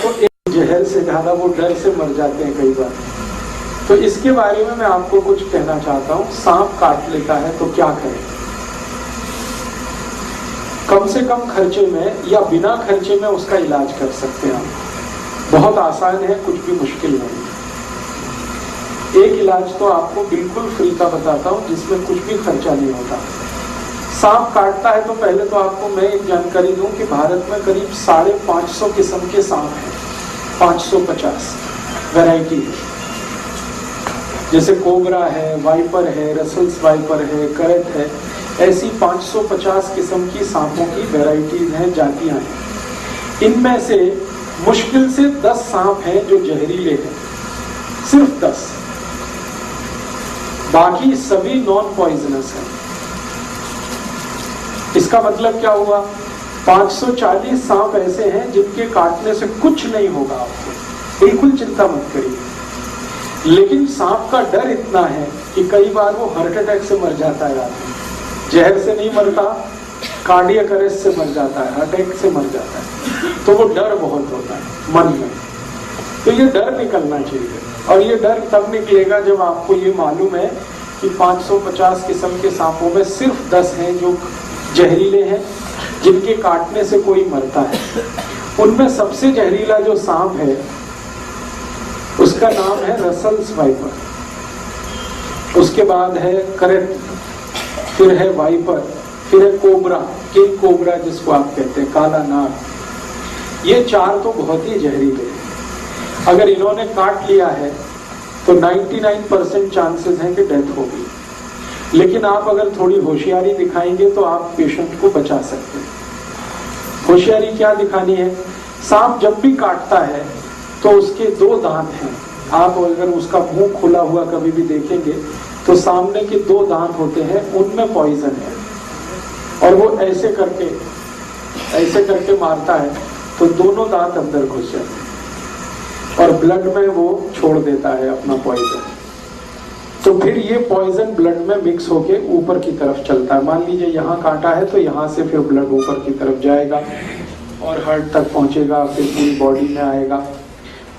तो एक जहर से ज्यादा वो डर से मर जाते हैं कई बार। तो इसके बारे में मैं आपको कुछ कहना चाहता हूँ। सांप काट लेता है तो क्या करें? कम से कम खर्चे में या बिना खर्चे में उसका इलाज कर सकते हैं आप। बहुत आसान है, कुछ भी मुश्किल नहीं। एक इलाज तो आपको बिल्कुल फ्री का बताता हूँ जिसमें कुछ भी खर्चा नहीं होता। सांप काटता है तो पहले तो आपको मैं एक जानकारी दूं कि भारत में करीब 550 किस्म के सांप हैं। 550 वैरायटी है, जैसे कोबरा है, वाइपर है, रसल्स वाइपर है, करट है। ऐसी 550 किस्म की सांपों की वैरायटीज हैं, जातियां हैं। इनमें से मुश्किल से 10 सांप हैं जो जहरीले हैं, सिर्फ 10। बाकी सभी नॉन पॉइजनस हैं। इसका मतलब क्या हुआ? 540 सांप ऐसे हैं जिनके काटने से कुछ नहीं होगा आपको, बिल्कुल चिंता मत करिए। लेकिन सांप का डर इतना है कि कई बार वो हार्ट अटैक से मर जाता है आदमी। जहर से नहीं मरता, कार्डियक अरेस्ट से मर जाता है, हार्ट अटैक से मर जाता है। तो वो डर बहुत होता है मन में। तो ये डर निकलना चाहिए, और ये डर तब निकलेगा जब आपको ये मालूम है कि 550 किस्म के सांपों में सिर्फ 10 हैं जो जहरीले हैं, जिनके काटने से कोई मरता है। उनमें सबसे जहरीला जो सांप है उसका नाम है रसल्स वाइपर। उसके बाद है करट, फिर है वाइपर, फिर है कोबरा, किंग कोबरा जिसको आप कहते हैं, काला नाग। ये 4 तो बहुत ही जहरीले हैं। अगर इन्होंने काट लिया है तो 99% चांसेस हैं कि डेथ होगी। लेकिन आप अगर थोड़ी होशियारी दिखाएंगे तो आप पेशेंट को बचा सकते हैं। होशियारी क्या दिखानी है? सांप जब भी काटता है तो उसके 2 दांत हैं। आप अगर उसका मुंह खुला हुआ कभी भी देखेंगे तो सामने के 2 दांत होते हैं, उनमें पॉइजन है, और वो ऐसे करके मारता है तो दोनों दांत अंदर घुस जाते हैं और ब्लड में वो छोड़ देता है अपना पॉइजन। तो फिर ये पॉइजन ब्लड में मिक्स होके ऊपर की तरफ चलता है। मान लीजिए यहाँ काटा है तो यहाँ से फिर ब्लड ऊपर की तरफ जाएगा और हार्ट तक पहुंचेगा, फिर पूरी बॉडी में आएगा।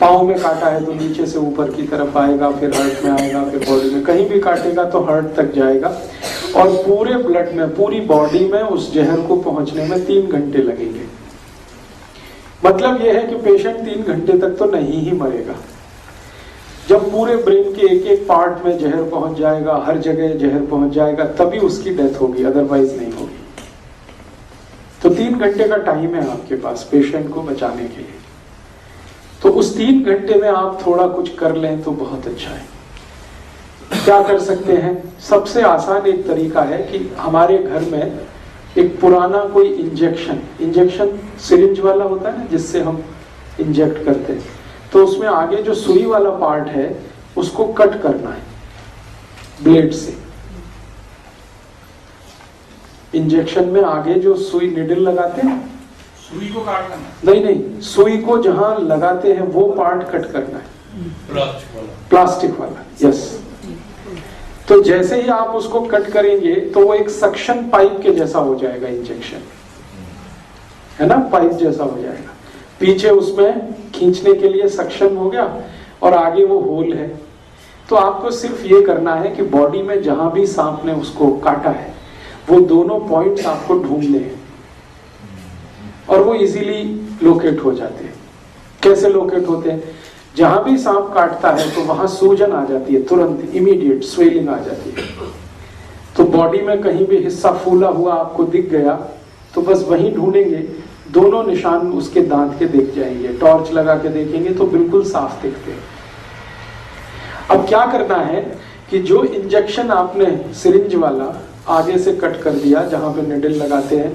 पाँव में काटा है तो नीचे से ऊपर की तरफ आएगा, फिर हार्ट में आएगा, फिर बॉडी में। कहीं भी काटेगा तो हार्ट तक जाएगा, और पूरे ब्लड में, पूरी बॉडी में उस जहर को पहुंचने में 3 घंटे लगेंगे। मतलब यह है कि पेशेंट 3 घंटे तक तो नहीं ही मरेगा। जब पूरे ब्रेन के एक एक पार्ट में जहर पहुंच जाएगा, हर जगह जहर पहुंच जाएगा, तभी उसकी डेथ होगी, अदरवाइज नहीं होगी। तो 3 घंटे का टाइम है आपके पास पेशेंट को बचाने के लिए। तो उस 3 घंटे में आप थोड़ा कुछ कर लें तो बहुत अच्छा है। क्या कर सकते हैं? सबसे आसान एक तरीका है कि हमारे घर में एक पुराना कोई इंजेक्शन सिरिंज वाला होता है ना, जिससे हम इंजेक्ट करते हैं, तो उसमें आगे जो सुई वाला पार्ट है उसको कट करना है ब्लेड से। इंजेक्शन में आगे जो सुई निडल लगाते हैं, सुई को काटना नहीं, सुई को जहां लगाते हैं वो पार्ट कट करना है, प्लास्टिक वाला। यस। तो जैसे ही आप उसको कट करेंगे तो वो एक सक्शन पाइप के जैसा हो जाएगा, इंजेक्शन है ना, पाइप जैसा हो जाएगा। पीछे उसमें खींचने के लिए सक्शन हो गया और आगे वो होल है। तो आपको सिर्फ ये करना है कि बॉडी में जहां भी सांप ने उसको काटा है वो दोनों पॉइंट्स आपको ढूंढने हैं, और वो इजीली लोकेट हो जाते हैं। कैसे लोकेट होते हैं? जहां भी सांप काटता है तो वहां सूजन आ जाती है, तुरंत इमीडिएट स्वेलिंग आ जाती है। तो बॉडी में कहीं भी हिस्सा फूला हुआ आपको दिख गया तो बस वहीं ढूंढेंगे, दोनों निशान उसके दांत के दिख जाएंगे। टॉर्च लगा के देखेंगे तो बिल्कुल साफ दिखते हैं। अब क्या करना है कि जो इंजेक्शन आपने सिरिंज वाला आगे से कट कर दिया जहां पे निडल लगाते हैं,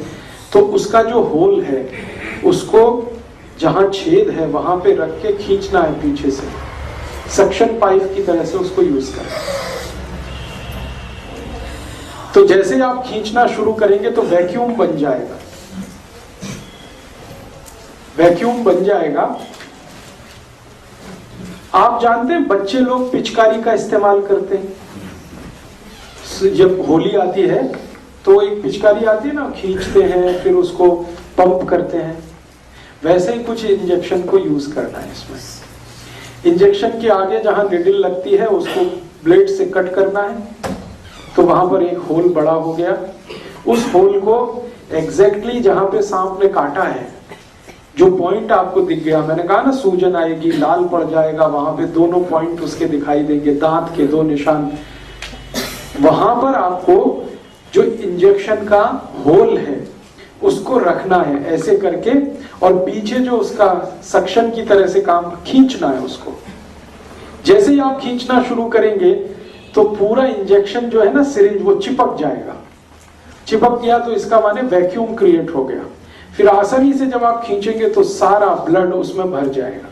तो उसका जो होल है उसको जहां छेद है वहां पे रख के खींचना है पीछे से, सक्शन पाइप की तरह से उसको यूज करना। तो जैसे आप खींचना शुरू करेंगे तो वैक्यूम बन जाएगा, वैक्यूम बन जाएगा। आप जानते हैं बच्चे लोग पिचकारी का इस्तेमाल करते हैं। जब होली आती है तो एक पिचकारी आती है ना, खींचते हैं, फिर उसको पंप करते हैं। वैसे ही कुछ इंजेक्शन को यूज करना है इसमें। इंजेक्शन के आगे जहां निडल लगती है उसको ब्लेड से कट करना है, तो वहां पर एक होल बड़ा हो गया। उस होल को एग्जैक्टली जहां पे सांप ने काटा है, जो पॉइंट आपको दिख गया, मैंने कहा ना सूजन आएगी, लाल पड़ जाएगा, वहां पे दोनों पॉइंट उसके दिखाई देंगे, दांत के 2 निशान, वहां पर आपको जो इंजेक्शन का होल है उसको रखना है ऐसे करके, और पीछे जो उसका सक्शन की तरह से काम खींचना है उसको। जैसे ही आप खींचना शुरू करेंगे तो पूरा इंजेक्शन जो है ना सिरिंज वो चिपक जाएगा। चिपक गया तो इसका माने वैक्यूम क्रिएट हो गया। फिर आसानी से जब आप खींचेंगे तो सारा ब्लड उसमें भर जाएगा,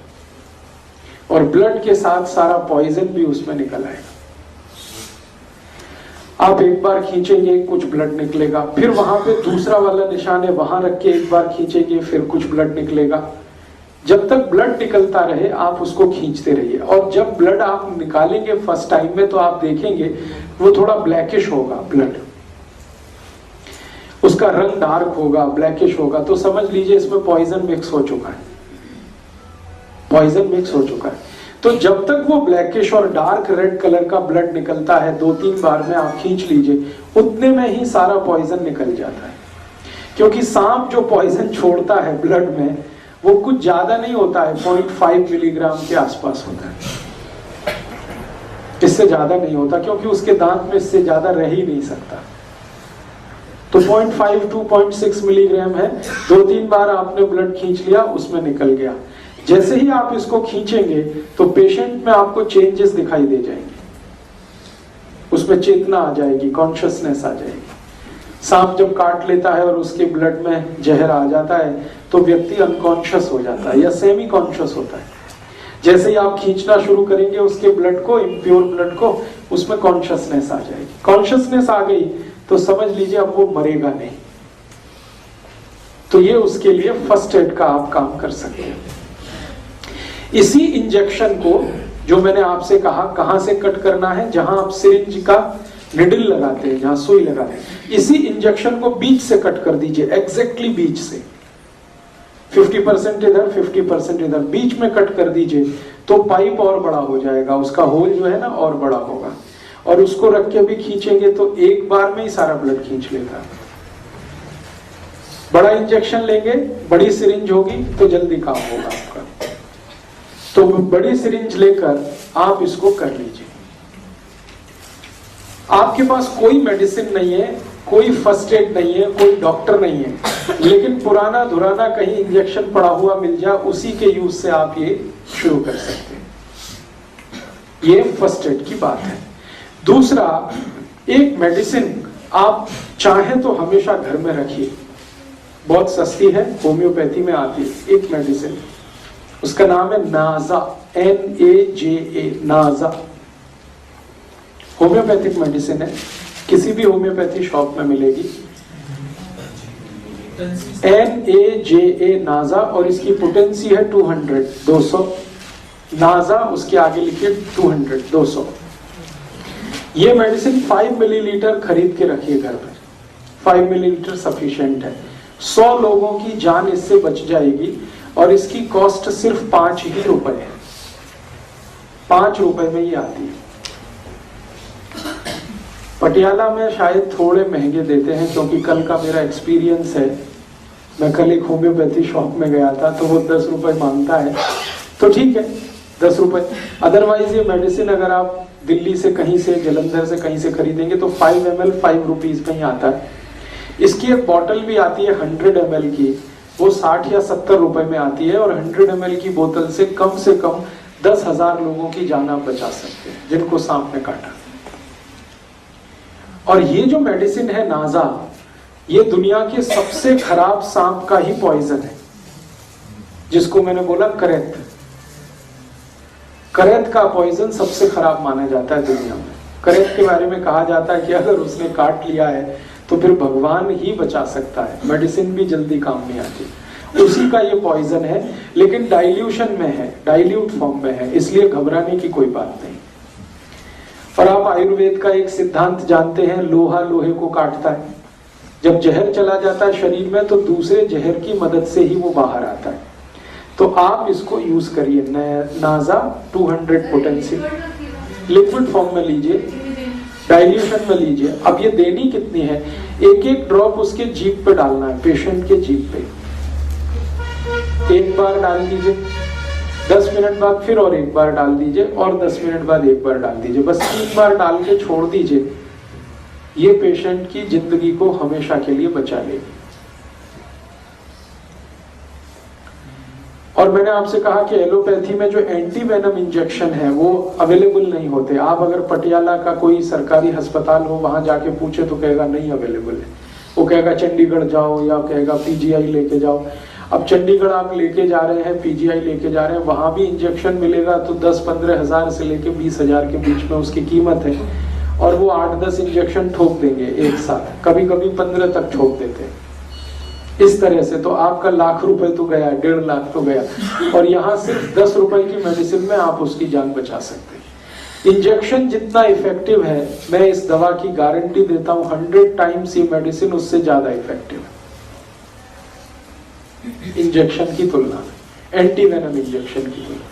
और ब्लड के साथ सारा पॉइजन भी उसमें निकल आएगा। आप एक बार खींचेंगे कुछ ब्लड निकलेगा, फिर वहां पे दूसरा वाला निशान है, वहां रख के एक बार खींचेंगे फिर कुछ ब्लड निकलेगा। जब तक ब्लड निकलता रहे आप उसको खींचते रहिए, और जब ब्लड आप निकालेंगे फर्स्ट टाइम में तो आप देखेंगे वो थोड़ा ब्लैकिश होगा, ब्लड उसका रंग डार्क होगा, ब्लैकिश होगा, तो समझ लीजिए इसमें पॉइजन मिक्स हो चुका है, पॉइजन मिक्स हो चुका है। तो जब तक वो ब्लैकिश और डार्क रेड कलर का ब्लड निकलता है, 2-3 बार में आप खींच लीजिए, उतने में ही सारा पॉइजन निकल जाता है। क्योंकि सांप जो पॉइजन छोड़ता है ब्लड में वो कुछ ज्यादा नहीं होता है, 0.5 मिलीग्राम के आसपास होता है, इससे ज्यादा नहीं होता, क्योंकि उसके दांत में इससे ज्यादा रह ही नहीं सकता। तो 0.5 to 0.6 मिलीग्राम है। 2-3 बार आपने ब्लड खींच लिया, उसमें निकल गया। जैसे ही आप इसको खींचेंगे तो पेशेंट में आपको चेंजेस दिखाई दे जाएंगे, उसमें चेतना आ जाएगी, कॉन्शियसनेस आ जाएगी। सांप जब काट लेता है और उसके ब्लड में जहर आ जाता है तो व्यक्ति अनकॉन्शियस हो जाता है या सेमी कॉन्शियस होता है। जैसे ही आप खींचना शुरू करेंगे उसके ब्लड को, इम्प्योर ब्लड को, उसमें कॉन्शियसनेस आ जाएगी। कॉन्शियसनेस आ गई तो समझ लीजिए अब वो मरेगा नहीं। तो ये उसके लिए फर्स्ट एड का आप काम कर सकते हैं। इसी इंजेक्शन को जो मैंने आपसे कहा कहां से कट करना है, जहां आप सिरिंज का निडल लगाते हैं, जहां सुई लगाते हैं, इसी इंजेक्शन को बीच से कट कर दीजिए, एग्जैक्टली बीच से। 50% इधर 50% इधर, बीच में कट कर दीजिए तो पाइप और बड़ा हो जाएगा, उसका होल जो है ना और बड़ा होगा। और उसको रख के भी खींचेंगे तो एक बार में ही सारा ब्लड खींच लेता है। बड़ा इंजेक्शन लेंगे, बड़ी सिरिंज होगी तो जल्दी काम होगा आपका। तो बड़ी सिरिंज लेकर आप इसको कर लीजिए। आपके पास कोई मेडिसिन नहीं है, कोई फर्स्ट एड नहीं है, कोई डॉक्टर नहीं है, लेकिन पुराना धुराना कहीं इंजेक्शन पड़ा हुआ मिल जाए, उसी के यूज से आप ये शुरू कर सकते हैं। ये फर्स्ट एड की बात है। दूसरा, एक मेडिसिन आप चाहें तो हमेशा घर में रखिए, बहुत सस्ती है, होम्योपैथी में आती है एक मेडिसिन, उसका नाम है नाजा, NAJA, नाजा। होम्योपैथिक मेडिसिन है, किसी भी होम्योपैथी शॉप में मिलेगी। NAJA नाजा, और इसकी पोटेंसी है 200 नाजा, उसके आगे लिखिए 200। ये मेडिसिन 5 मिलीलीटर खरीद के रखिए घर पर, 5 मिलीलीटर सफिशिएंट है। 100 लोगों की जान इससे बच जाएगी, और इसकी कॉस्ट सिर्फ 5 ही रुपए है, 5 रुपए में ही आती है। पटियाला में शायद थोड़े महंगे देते हैं, क्योंकि कल का मेरा एक्सपीरियंस है, मैं कल एक होम्योपैथी शॉप में गया था तो वो 10 रुपए मांगता है, तो ठीक है 10 रुपए। अदरवाइज ये मेडिसिन अगर आप दिल्ली से कहीं से, जलंधर से कहीं से खरीदेंगे तो 5 ml 5 रुपीज में ही आता है। इसकी एक बॉटल भी आती है 100 ml की, वो 60 या 70 रुपए में आती है, और 100 ml की बोतल से कम 10,000 लोगों की जान आप बचा सकते हैं जिनको सांप ने काटा। और ये जो मेडिसिन है नाजा, ये दुनिया के सबसे खराब सांप का ही पॉइजन है, जिसको मैंने बोला करैत। करैत का पॉइजन सबसे खराब माना जाता है दुनिया में। करैत के बारे में कहा जाता है कि अगर उसने काट लिया है तो फिर भगवान ही बचा सकता है, मेडिसिन भी जल्दी काम नहीं आती। उसी का ये पॉइजन है, लेकिन डाइल्यूशन में है, डाइल्यूट फॉर्म में है, इसलिए घबराने की कोई बात नहीं। और आप आयुर्वेद का एक सिद्धांत जानते हैं, लोहा लोहे को काटता है। जब जहर चला जाता है शरीर में तो दूसरे जहर की मदद से ही वो बाहर आता है। तो आप इसको यूज करिए। नाजा 200 पोटेंसी लिक्विड फॉर्म में लीजिए, डाइल्यूशन में लीजिए। अब ये देनी कितनी है, एक एक ड्रॉप उसके जीभ पे डालना है, पेशेंट के जीभ पे। एक बार डाल दीजिए, 10 मिनट बाद फिर और एक बार डाल दीजिए, और 10 मिनट बाद एक बार डाल दीजिए। बस 3 बार डाल के छोड़ दीजिए। ये पेशेंट की जिंदगी को हमेशा के लिए बचा लेगी। और मैंने आपसे कहा कि एलोपैथी में जो एंटी वेनम इंजेक्शन है वो अवेलेबल नहीं होते। आप अगर पटियाला का कोई सरकारी अस्पताल हो, वहां जाके पूछे तो कहेगा नहीं अवेलेबल है। वो कहेगा चंडीगढ़ जाओ, या कहेगा पीजीआई लेके जाओ। अब चंडीगढ़ आप लेके जा रहे हैं, पीजीआई लेके जा रहे हैं, वहां भी इंजेक्शन मिलेगा तो 10-15 हजार से लेके 20 हजार के बीच में उसकी कीमत है। और वो 8-10 इंजेक्शन ठोक देंगे एक साथ, कभी कभी 15 तक ठोक देते हैं। इस तरह से तो आपका लाख रुपए तो गया, 1.5 लाख तो गया। और यहाँ सिर्फ 10 रुपए की मेडिसिन में आप उसकी जान बचा सकते हैं। इंजेक्शन जितना इफेक्टिव है, मैं इस दवा की गारंटी देता हूं 100 टाइम्स ये मेडिसिन उससे ज्यादा इफेक्टिव है इंजेक्शन की तुलना में, एंटी वेनम इंजेक्शन की तुलना।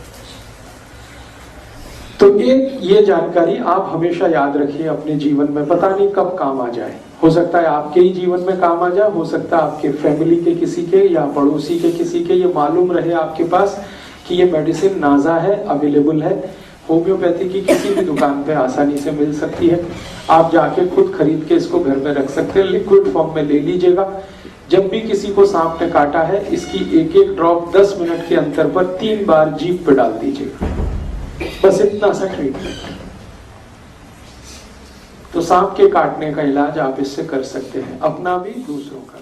तो ये जानकारी आप हमेशा याद रखिए अपने जीवन में, पता नहीं कब काम आ जाए। हो सकता है आपके ही जीवन में काम आ जाए, हो सकता है आपके फैमिली के किसी के या पड़ोसी के किसी के ये मालूम रहे आपके पास कि ये मेडिसिन नाजा है, अवेलेबल है। होम्योपैथी की किसी भी दुकान पे आसानी से मिल सकती है। आप जाके खुद खरीद के इसको घर में रख सकते हैं, लिक्विड फॉर्म में ले लीजिएगा। जब भी किसी को सांप ने काटा है, इसकी एक एक ड्रॉप 10 मिनट के अंतर पर 3 बार जीभ पे डाल दीजिएगा। बस इतना सा ट्रीटमेंट। तो सांप के काटने का इलाज आप इससे कर सकते हैं, अपना भी दूसरों का।